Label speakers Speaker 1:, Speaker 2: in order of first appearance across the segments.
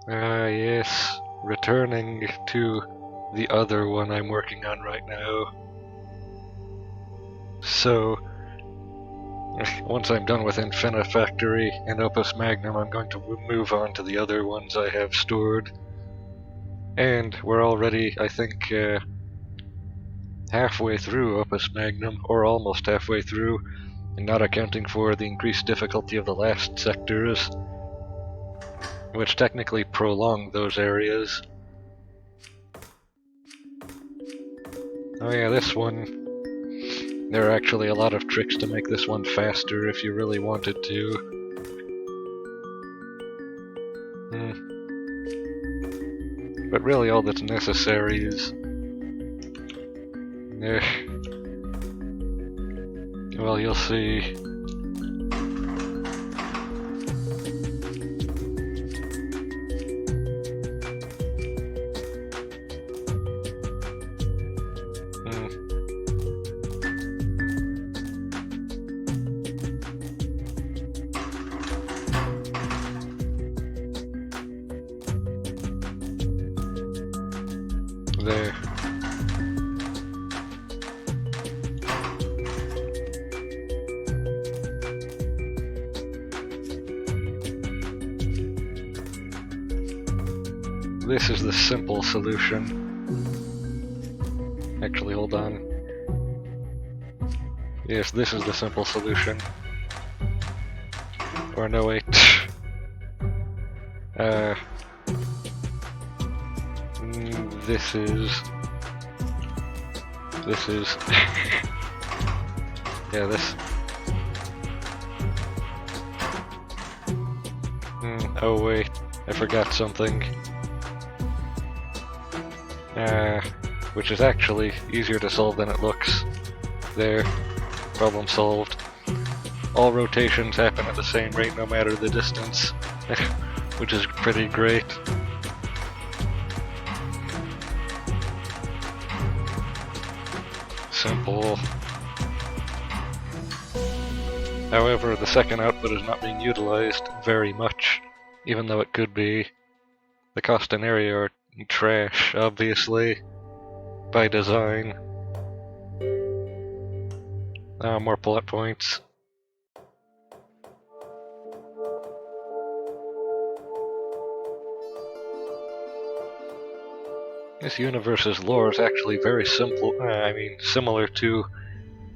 Speaker 1: Yes. Returning to the other one I'm working on right now. So, once I'm done with Infinifactory and Opus Magnum, I'm going to move on to the other ones I have stored. And we're already, I think, halfway through Opus Magnum, or almost halfway through, and not accounting for the increased difficulty of the last sectors, which technically prolong those areas. Oh yeah, this one. There are actually a lot of tricks to make this one faster if you really wanted to. But really all that's necessary is... well, you'll see. There. This is the simple solution. Actually, hold on. Yes, this is the simple solution. Or no, wait. This is... yeah, this... oh wait, I forgot something. Which is actually easier to solve than it looks. There, problem solved. All rotations happen at the same rate no matter the distance, which is pretty great. Simple. However, the second output is not being utilized very much, even though it could be. The cost and area are trash, obviously, by design. More plot points. This universe's lore is actually very simple. Similar to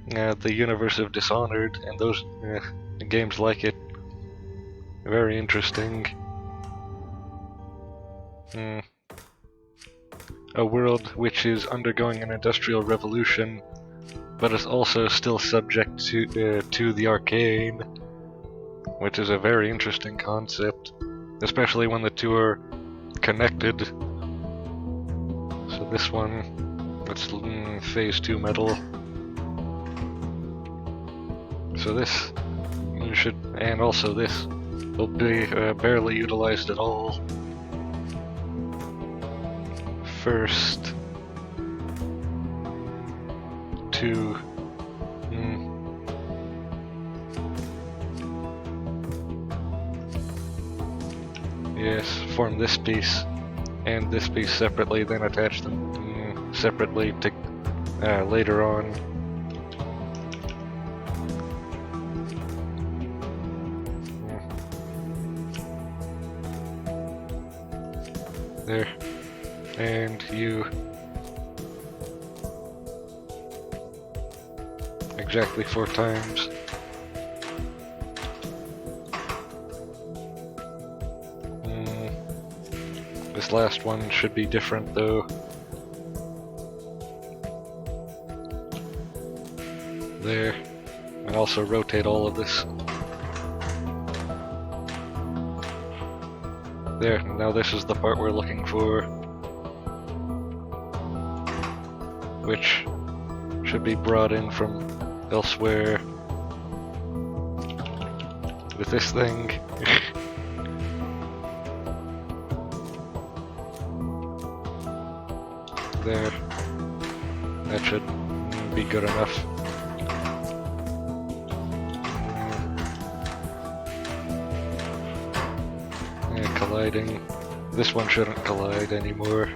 Speaker 1: the universe of Dishonored and those games like it. Very interesting. A world which is undergoing an industrial revolution, but is also still subject to the arcane, which is a very interesting concept, especially when the two are connected. So this one, it's phase 2 metal. So this should, and also this, will be barely utilized at all. First, 2. Yes, form this piece and this piece separately, then attach them separately to later on. There. And you exactly 4 times. This last one should be different though. There. And also rotate all of this. There, now this is the part we're looking for, which should be brought in from elsewhere with this thing. There, that should be good enough. Colliding. This one shouldn't collide anymore.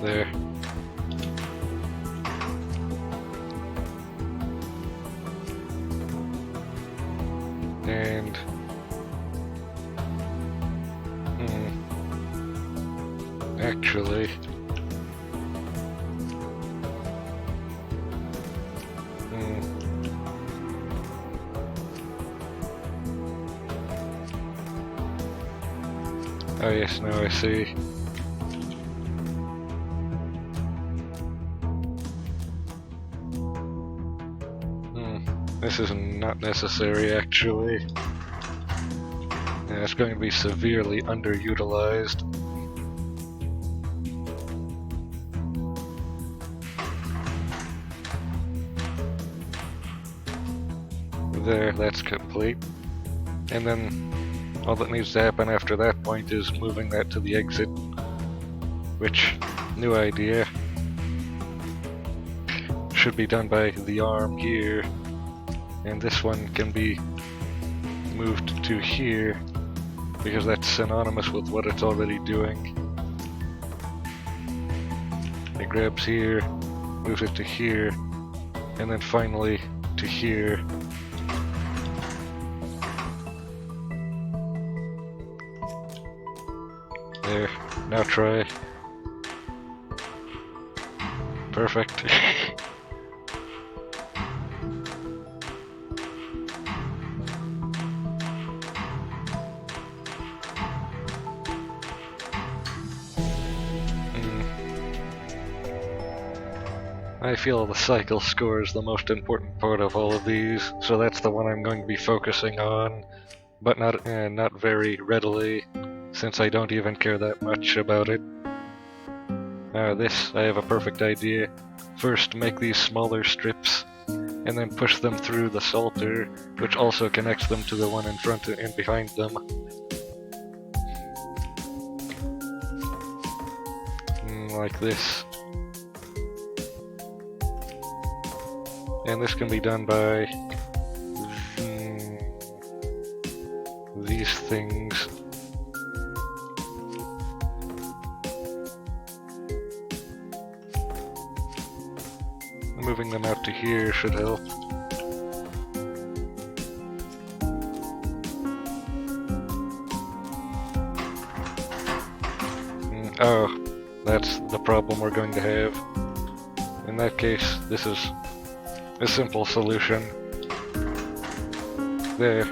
Speaker 1: There. And actually, oh yes, now I see. This is not necessary, actually. Yeah, it's going to be severely underutilized. There, that's complete. And then all that needs to happen after that point is moving that to the exit. Which, new idea, should be done by the arm here. And this one can be moved to here, because that's synonymous with what it's already doing. It grabs here, moves it to here, and then finally to here. There, now try. Perfect. I feel the cycle score is the most important part of all of these, so that's the one I'm going to be focusing on, but not very readily, since I don't even care that much about it. This, I have a perfect idea. First, make these smaller strips, and then push them through the salter, which also connects them to the one in front and behind them. Like this. And this can be done by these things. Moving them out to here should help. Oh, that's the problem we're going to have. In that case, this is a simple solution. There.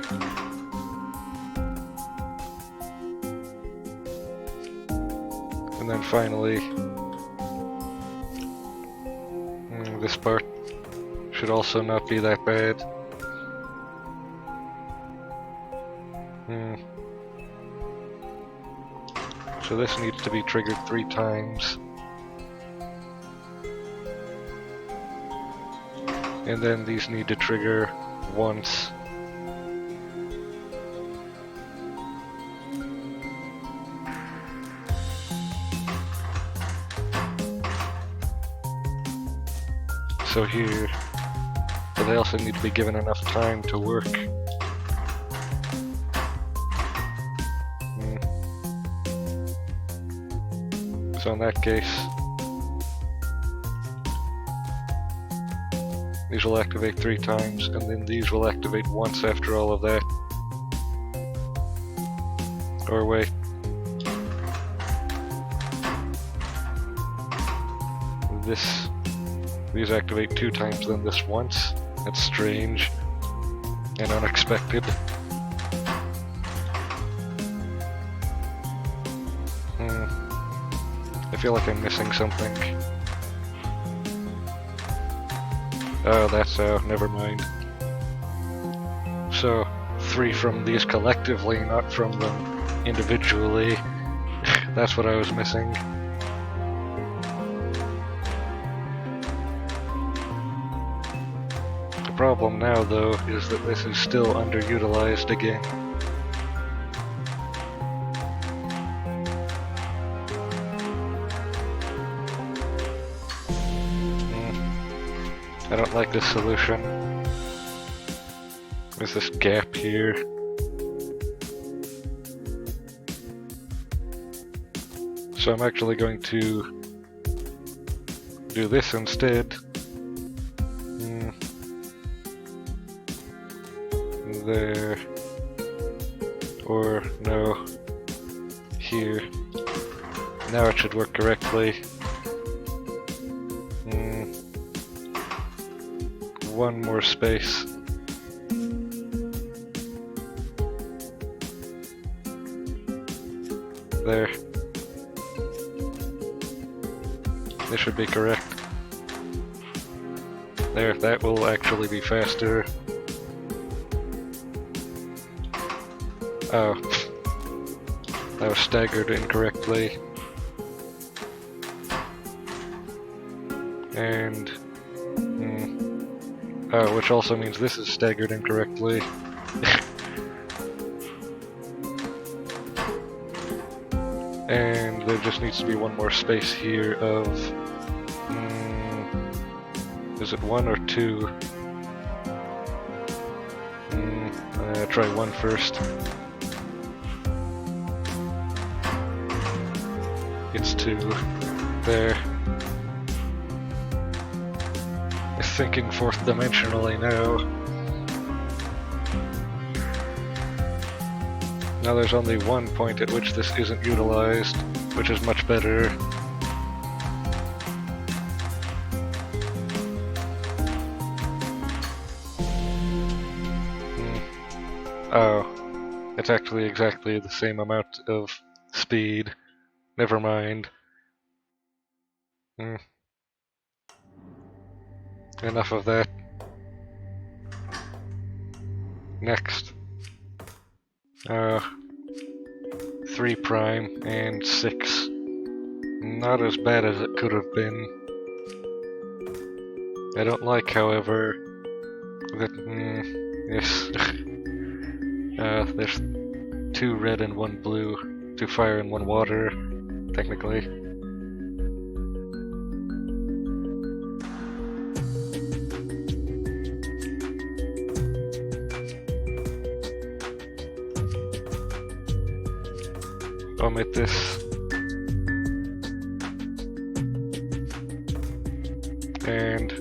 Speaker 1: And then finally, this part should also not be that bad. So this needs to be triggered 3 times. And then these need to trigger once. So here, but they also need to be given enough time to work. So in that case, these will activate 3 times, and then these will activate once after all of that. Or wait. These activate 2 times, then this once. That's strange and unexpected. I feel like I'm missing something. Oh, that's never mind. So, 3 from these collectively, not from them individually. That's what I was missing. The problem now, though, is that this is still underutilized again. I don't like this solution. There's this gap here. So I'm actually going to do this instead. There. Or no. Here. Now it should work correctly. One more space. There. This should be correct. There, that will actually be faster. Oh. That was staggered incorrectly. And... oh, which also means this is staggered incorrectly. And there just needs to be one more space here of... is it 1 or 2? Try 1 first. It's 2. There. Thinking fourth dimensionally now. Now there's only one point at which this isn't utilized, which is much better. Oh, it's actually exactly the same amount of speed. Never mind. Enough of that. Next. 3 prime and 6. Not as bad as it could have been. I don't like, however, that... yes. There's 2 red and 1 blue. 2 fire and 1 water, technically. Omit this. And...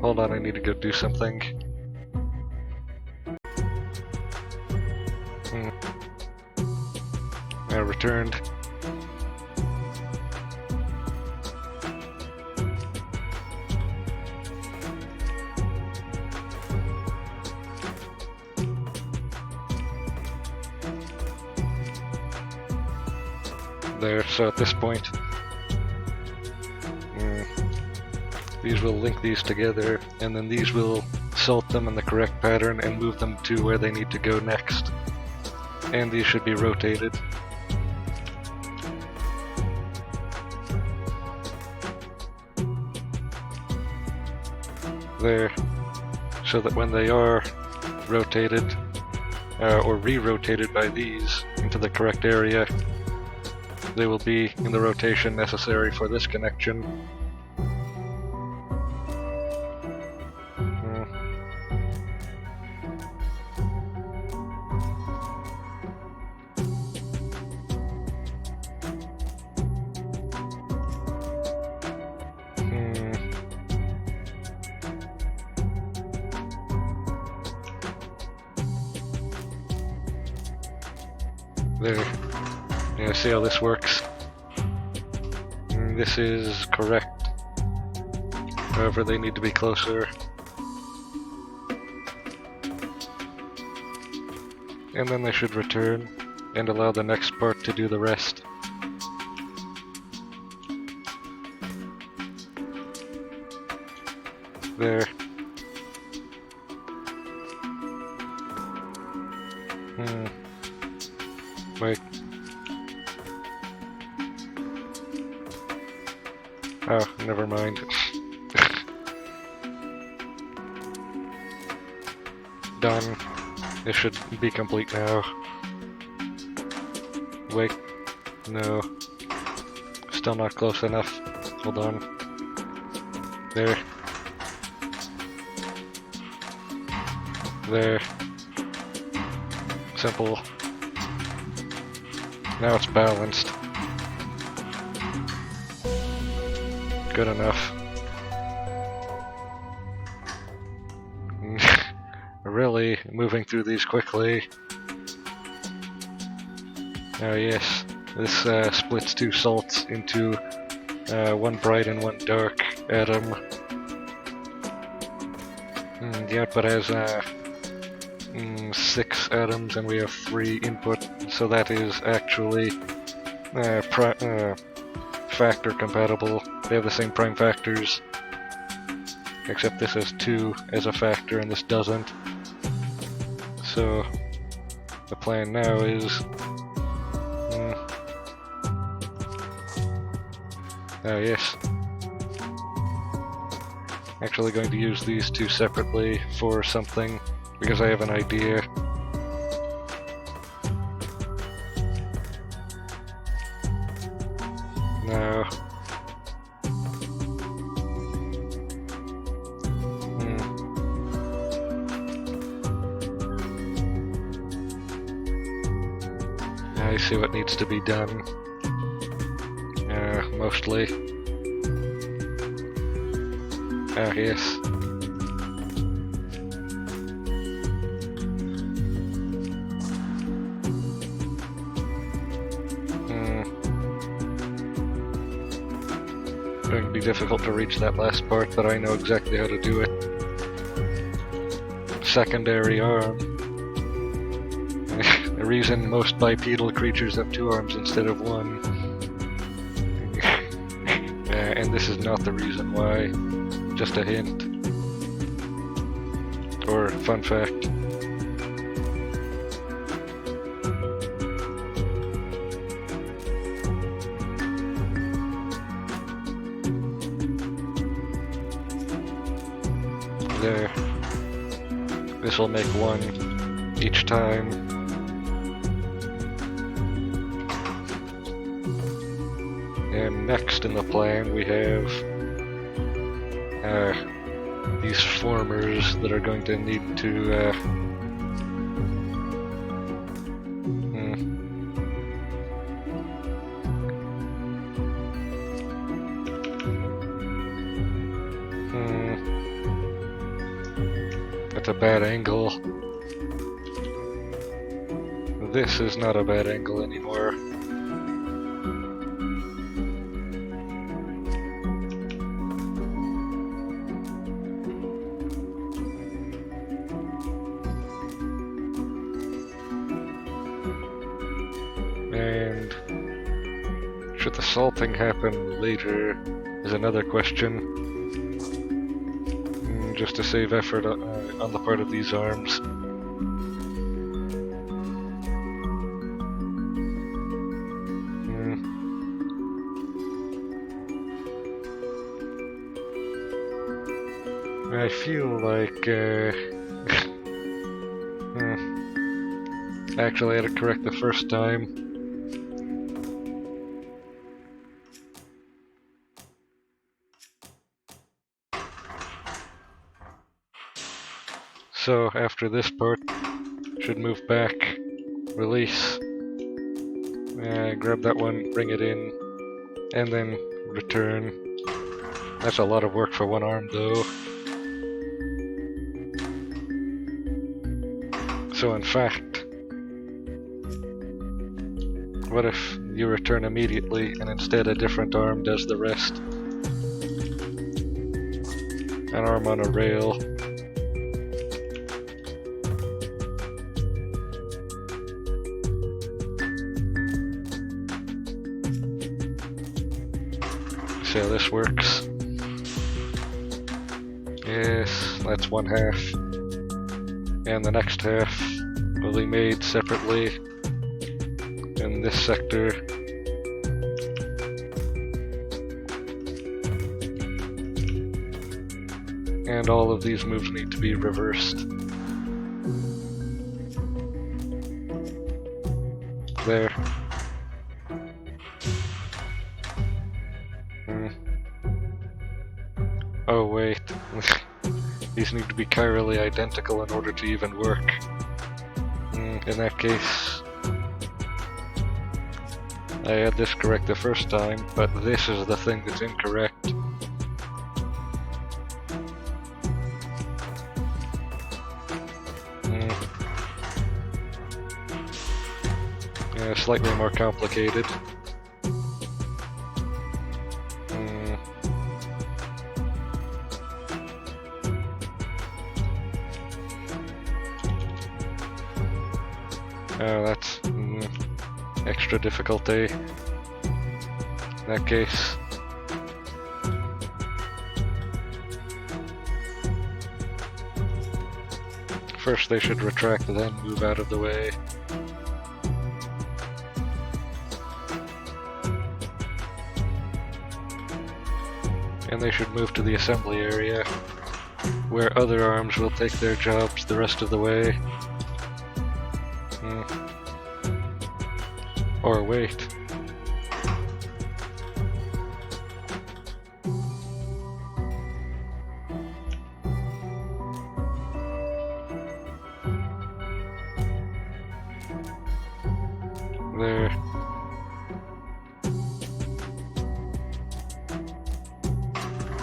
Speaker 1: hold on, I need to go do something. I returned. There, so at this point, these will link these together, and then these will sort them in the correct pattern and move them to where they need to go next. And these should be rotated. There, so that when they are rotated, or re-rotated by these into the correct area, they will be in the rotation necessary for this connection. There. Yeah, see how this works? This is correct. However, they need to be closer. And then they should return and allow the next part to do the rest. There. Wait. Oh, never mind. Done. This should be complete now. Wait. No. Still not close enough. Hold on. There. There. Simple. Now it's balanced. Good enough. Really moving through these quickly. Oh yes, this splits two salts into one bright and one dark atom. The output has 6 atoms and we have 3 input, so that is actually factor compatible. They have the same prime factors, except this has 2 as a factor and this doesn't. So the plan now is oh yes, actually going to use these 2 separately for something because I have an idea. Now I see what needs to be done. Mostly. Ah, yes. Going to be difficult to reach that last part, but I know exactly how to do it. Secondary arm. The reason most bipedal creatures have 2 arms instead of 1. And this is not the reason why. Just a hint. Or fun fact. There. This will make 1 each time. And next in the plan we have these formers that are going to need to That's a bad angle. This is not a bad angle anymore. And should the salting happen later is another question. Just to save effort on the part of these arms. I feel like actually I had it correct the first time. So after this part, should move back, release, grab that one, bring it in, and then return. That's a lot of work for one arm though. So in fact, what if you return immediately and instead a different arm does the rest? An arm on a rail. See how this works. Yes, that's one half. And the next half will be made separately in this sector. And all of these moves need to be reversed. There. Oh wait, these need to be chirally identical in order to even work. In that case, I had this correct the first time, but this is the thing that's incorrect. Yeah, slightly more complicated. Oh, that's extra difficulty in that case. First they should retract, then move out of the way. And they should move to the assembly area, where other arms will take their jobs the rest of the way. Or wait. There.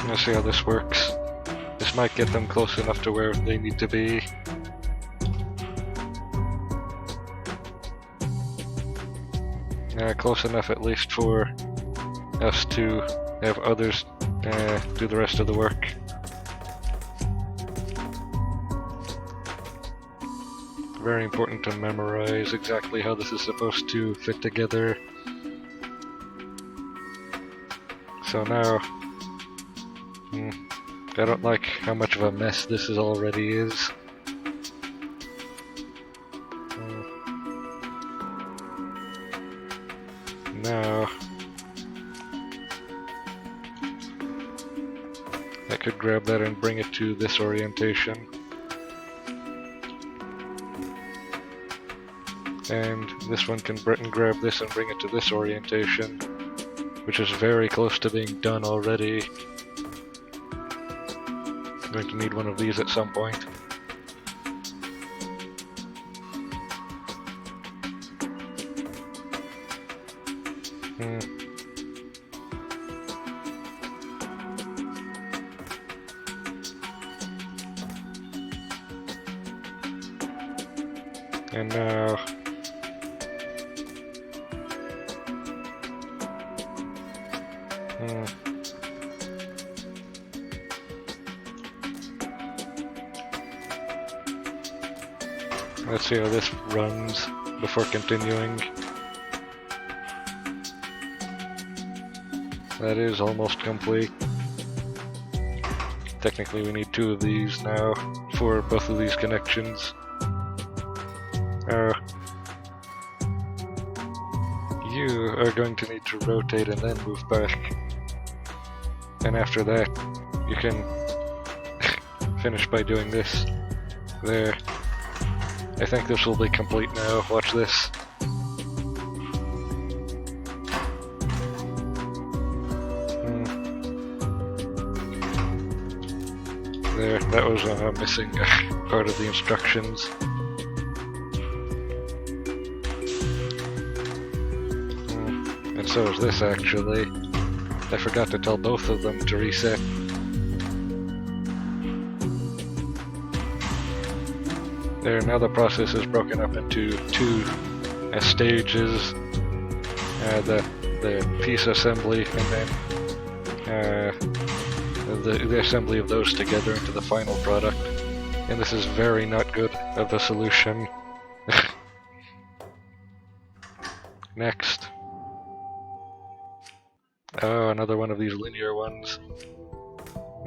Speaker 1: Let's see how this works. This might get them close enough to where they need to be. Close enough at least for us to have others do the rest of the work. Very important to memorize exactly how this is supposed to fit together. So now, I don't like how much of a mess this already is. Now, I could grab that and bring it to this orientation. And this one can grab this and bring it to this orientation, which is very close to being done already. I'm going to need one of these at some point. And now, let's see how this runs before continuing. That is almost complete. Technically we need 2 of these now for both of these connections. You are going to need to rotate and then move back. And after that, you can finish by doing this. There. I think this will be complete now. Watch this. There, that was a missing part of the instructions. And so is this actually. I forgot to tell both of them to reset. There, now the process is broken up into 2 stages. The piece assembly and then the assembly of those together into the final product. And this is very not good of a solution. Next. Oh, another one of these linear ones.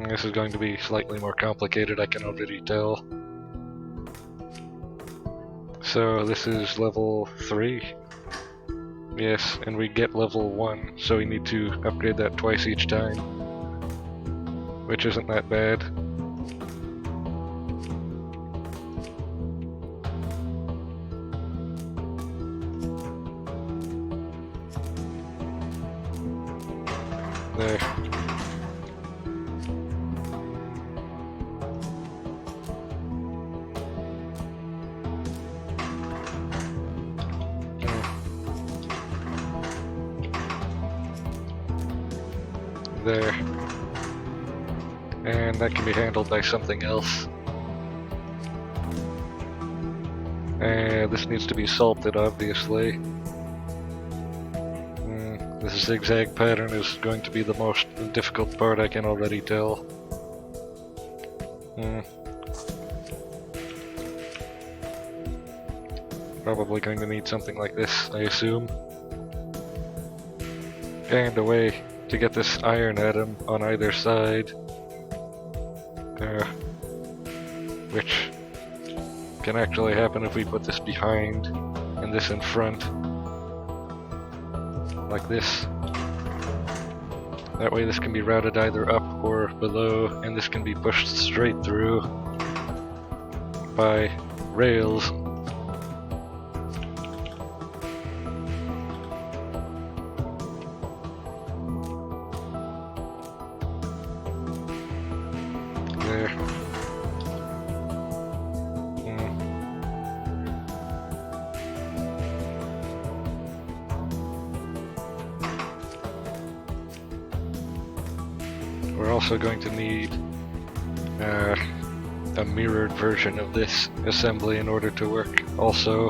Speaker 1: This is going to be slightly more complicated, I can already tell. So this is level 3. Yes, and we get level 1, so we need to upgrade that twice each time. Which isn't that bad. There. There. And that can be handled by something else. This needs to be salted, obviously. This zigzag pattern is going to be the most difficult part, I can already tell. Probably going to need something like this, I assume. And a way to get this iron atom on either side. Which can actually happen if we put this behind and this in front. Like this. That way this can be routed either up or below, and this can be pushed straight through by rails. There. We're also going to need a mirrored version of this assembly in order to work. Also,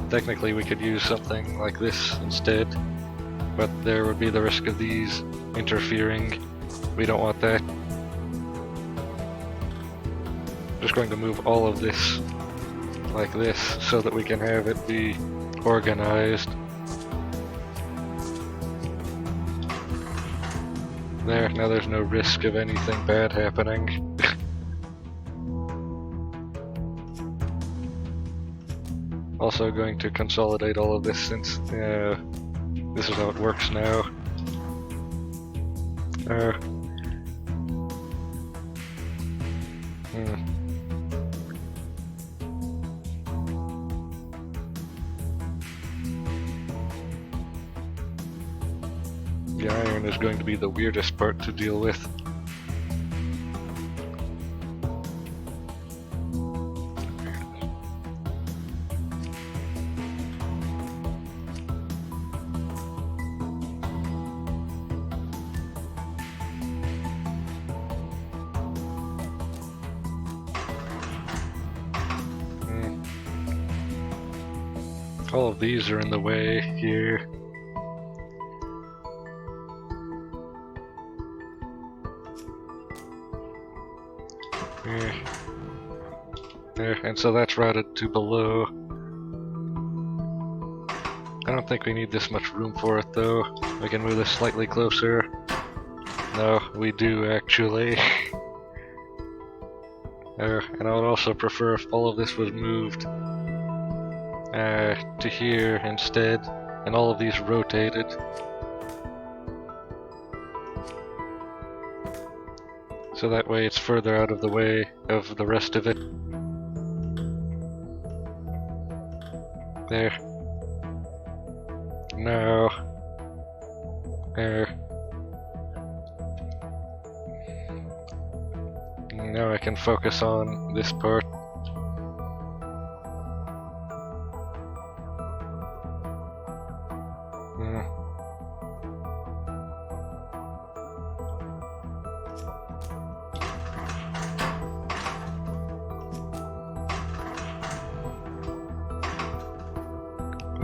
Speaker 1: technically we could use something like this instead, but there would be the risk of these interfering. We don't want that. Just going to move all of this like this so that we can have it be organized. There, now there's no risk of anything bad happening. Also going to consolidate all of this since this is how it works now. The iron is going to be the weirdest part to deal with. All of these are in the way here. There, and so that's routed to below. I don't think we need this much room for it though. We can move this slightly closer. No, we do actually. And I would also prefer if all of this was moved to here instead, and all of these rotated. So that way it's further out of the way of the rest of it. There. Now. There. Now I can focus on this part.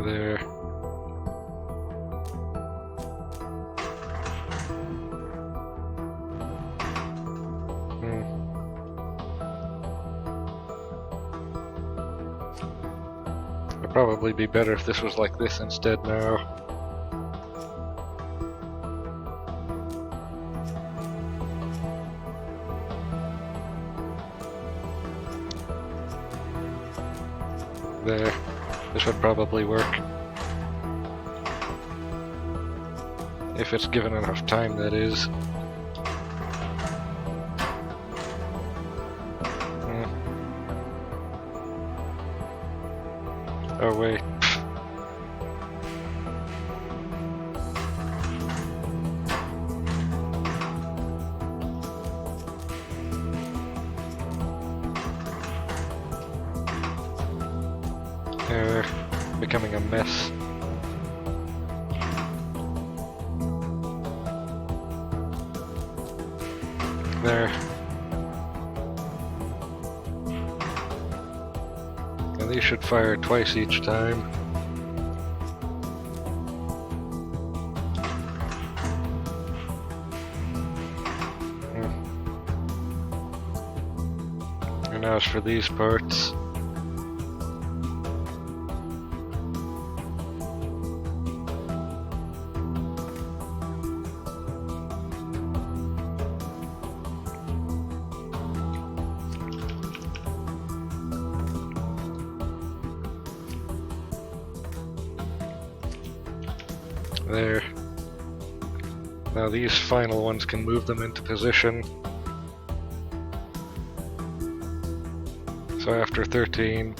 Speaker 1: There. It'd probably be better if this was like this instead now. There. This would probably work. If it's given enough time, that is. Oh wait. becoming a mess. There. And these should fire twice each time. And now as for these parts. There. Now these final ones can move them into position. So after 13,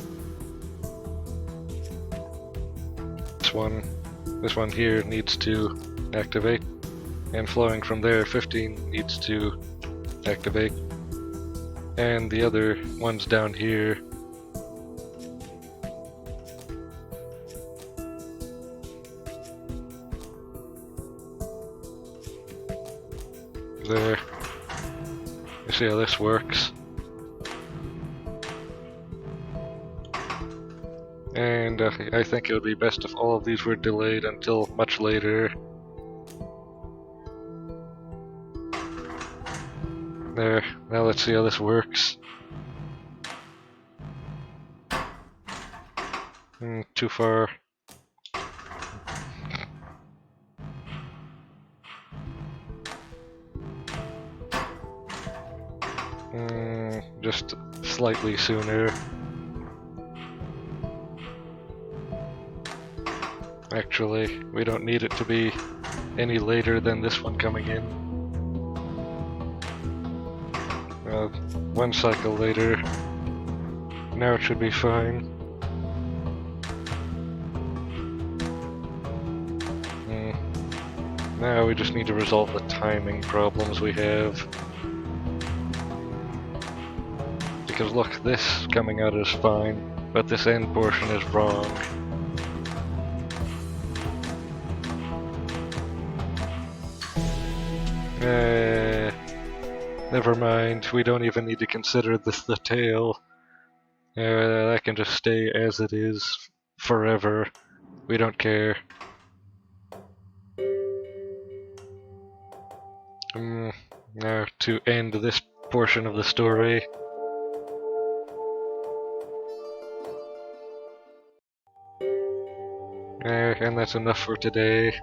Speaker 1: this one here needs to activate, and flowing from there 15 needs to activate, and the other ones down here there. You see how this works. And I think it would be best if all of these were delayed until much later. There, now let's see how this works. Too far. Just slightly sooner. Actually, we don't need it to be any later than this one coming in. One cycle later. Now it should be fine. Now we just need to resolve the timing problems we have. Because look, this coming out is fine, but this end portion is wrong. Never mind, we don't even need to consider this the tail. That can just stay as it is forever. We don't care. Now to end this portion of the story. And that's enough for today.